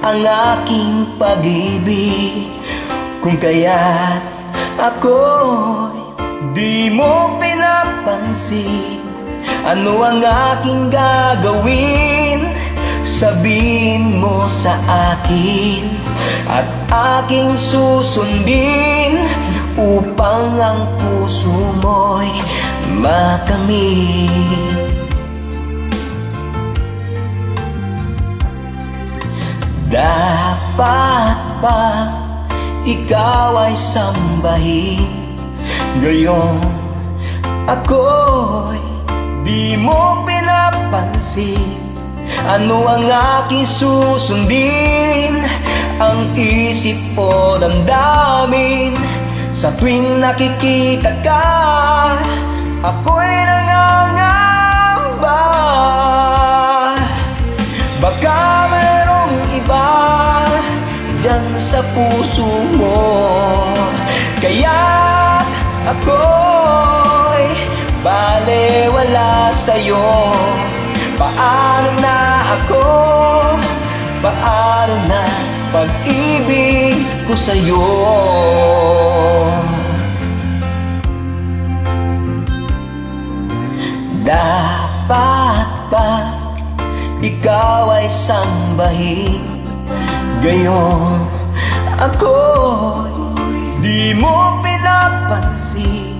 ang aking pag-ibig. Kung kaya't ako'y di mo pinapansin, ano ang aking gagawin? Sabihin mo sa akin at aking susundin, upang ang puso mo'y makamit. Dapat ba ikaw ay sambahin, gayong ako'y di mo pinapansin? Ano ang aking susundin? Ang isip o damdamin, sa tuwing nakikita ka, ako'y nangangamba. Baka mayroong iba dyan sa puso mo, kaya't ako'y balewala sa'yo. Paano na ako? Paano na pag-ibig ko sa'yo? Dapat ba ikaw ay sambahin, gayong ako'y di mo pinapansin?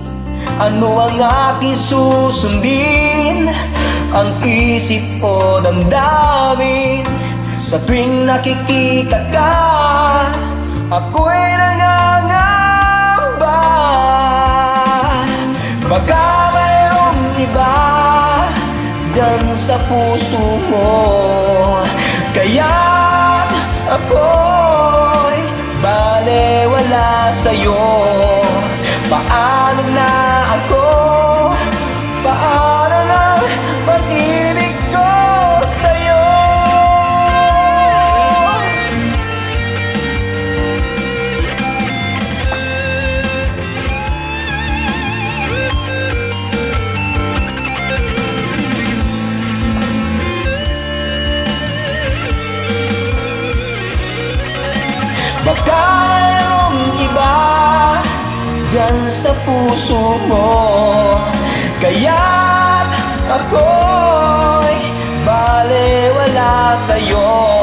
Ano ang aking susundin? Ang isip o damdamin, sa tuwing nakikita ka, ako'y nangangamba. Baka mayroong iba dyan sa puso mo, kaya't ako'y balewala sa'yo. Paano na ako? Paano na pag-ibig ko sa'yo? Baka mayroong iba dyan sa puso mo, kaya't ako'y balewala sa'yo.